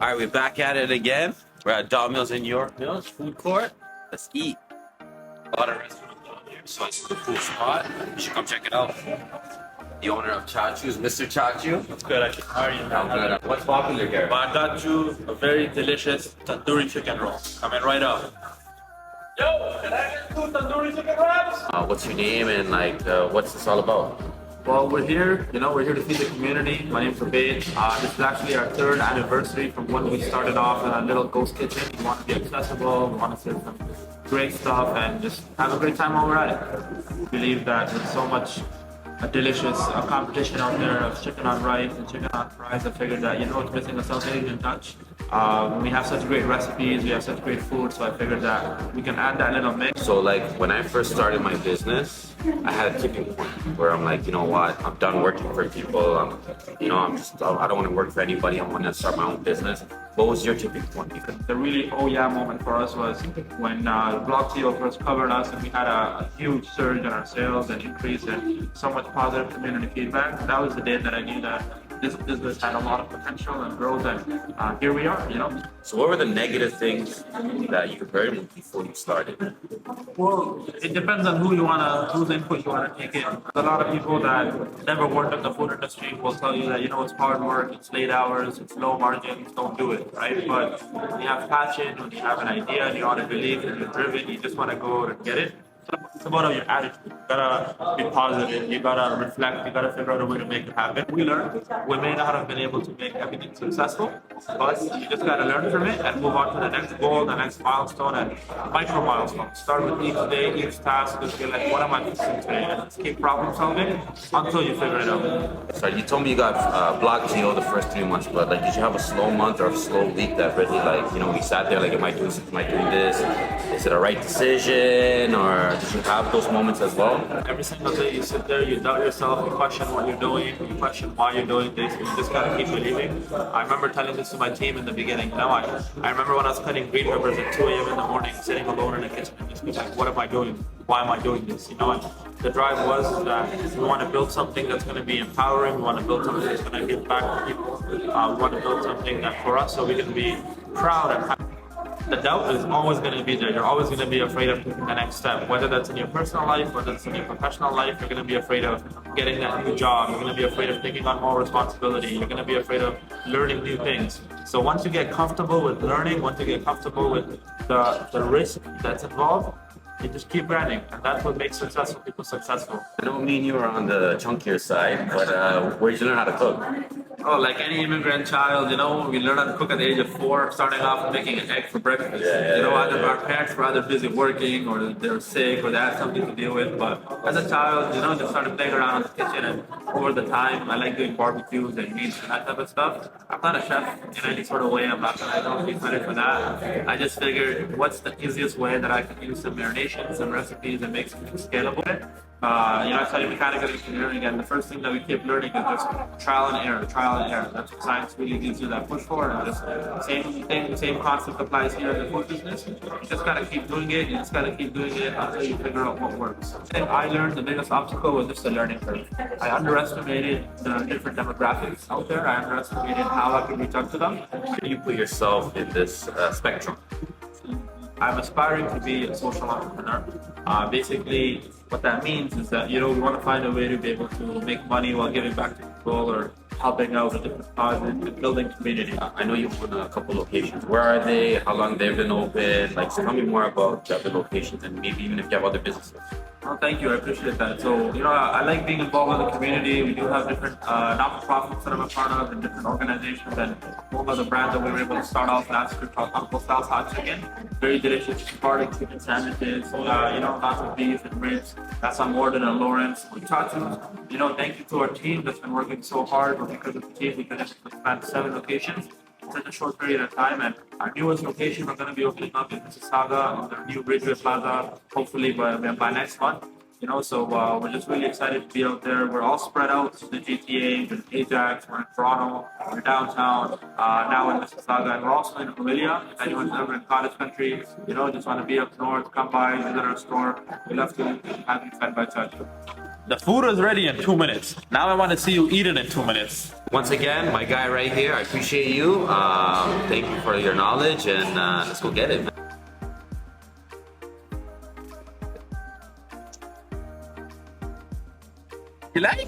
All right, we're back at it again. We're at Dog Mills in York Mills food court. Let's eat. A lot of restaurants down here, so it's a cool spot. You should come check it out. The owner of Chachus, Mr. Chachu. It's good, actually. How are you? I'm good. What's popular here? Well, I got you a very delicious tandoori chicken roll. Coming right up. Yo, can I get 2 tandoori chicken wraps? What's your name and what's this all about? Well, we're here. We're here to feed the community. My name's Abid. This is actually our 3rd anniversary from when we started off in a little ghost kitchen. We want to be accessible. We want to serve some great stuff and just have a great time while we're at it. We believe that there's so much delicious competition out there of chicken on rice and chicken on fries. I figured that it's missing a South Asian touch. We have such great recipes, we have such great food, so I figured that we can add that little mix. So like when I first started my business, I had a tipping point where I'm like, you know what, I'm done working for people. I don't want to work for anybody. I want to start my own business. What was your tipping point? The really oh yeah moment for us was when Block CEO first covered us and we had a huge surge in our sales and increase and so much positive community feedback. That was the day that I knew that this business had a lot of potential and growth, and here we are, So what were the negative things that you heard before you started? Well, it depends on whose input you want to take in. A lot of people that never worked in the food industry will tell you that, it's hard work, it's late hours, it's low margins, don't do it, right? But when you have passion, when you have an idea and you want to believe and you're driven, you just want to go and get it. It's about your attitude. You gotta be positive. You gotta reflect. You gotta figure out a way to make it happen. We learned. We may not have been able to make everything successful, but you just gotta learn from it and move on to the next goal, the next milestone, and micro milestones. Start with each day, each task. Just be like, what am I fixing today? And just keep problem solving until you figure it out. So you told me you got Block GO the first 3 months, but did you have a slow month or a slow week that really we sat there am I doing something? Am I doing this? Is it a right decision or? Did you have those moments as well? Every single day you sit there, you doubt yourself, you question what you're doing, you question why you're doing this, you just gotta keep believing. I remember telling this to my team in the beginning. I remember when I was cutting green peppers at 2 a.m. in the morning, sitting alone in the kitchen and just being like, what am I doing? Why am I doing this? And the drive was that we want to build something that's going to be empowering, we want to build something that's going to give back to people, we want to build something that for us so we can be proud and happy. The doubt is always going to be there. You're always going to be afraid of taking the next step, whether that's in your personal life, whether it's in your professional life. You're going to be afraid of getting that new job. You're going to be afraid of taking on more responsibility. You're going to be afraid of learning new things. So once you get comfortable with learning, once you get comfortable with the risk that's involved, you just keep running, and that's what makes successful people successful. I don't mean you were on the chunkier side, but where did you learn how to cook? Oh, like any immigrant child, we learn how to cook at the age of 4, starting off making an egg for breakfast. Either our parents were either busy working or they're sick or they had something to deal with. But as a child, just started playing around in the kitchen, and over the time, I like doing barbecues and meats and that type of stuff. I'm not a chef in any sort of way. I don't take credit for that. I just figured, what's the easiest way that I can use some marination, some recipes, and make something scalable? I studied mechanical engineering, and the first thing that we keep learning is just trial and error. That's what science really gives you that push for. And just same concept applies here in the food business. You just gotta keep doing it. You just gotta keep doing it until you figure out what works. I learned the biggest obstacle was just the learning curve. I underestimated the different demographics out there. I underestimated how I could reach out to them. How do you put yourself in this spectrum? I'm aspiring to be a social entrepreneur. Basically, what that means is that we want to find a way to be able to make money while giving back to people or helping out with different causes and building community. I know you own a couple locations. Where are they? How long they've been open? So tell me more about the other locations and maybe even if you have other businesses. Oh, thank you. I appreciate that. So, I like being involved in the community. We do have different not-for-profits that I'm a part of and different organizations. And one of the brands that we were able to start off last year called Uncle Sal's Hot Chicken. Very delicious garlic chicken sandwiches, lots of beef and ribs. That's on Morden and Lawrence. Chachus, thank you to our team that's been working so hard. But because of the team, we can expand 7 locations in such a short period of time. And our newest location, we're going to be opening up in Mississauga on the new Ridgeway Plaza, hopefully by next month. So we're just really excited to be out there. We're all spread out to the GTA, we're in Ajax, we're in Toronto, we're downtown, now in Mississauga, and we're also in Aurelia. If anyone's ever in cottage country, just want to be up north, come by, visit our store. We'd love to have you fed by Chachus. The food is ready in 2 minutes. Now I want to see you eat it in 2 minutes. Once again, my guy right here, I appreciate you. Thank you for your knowledge, and let's go get it, man. You like?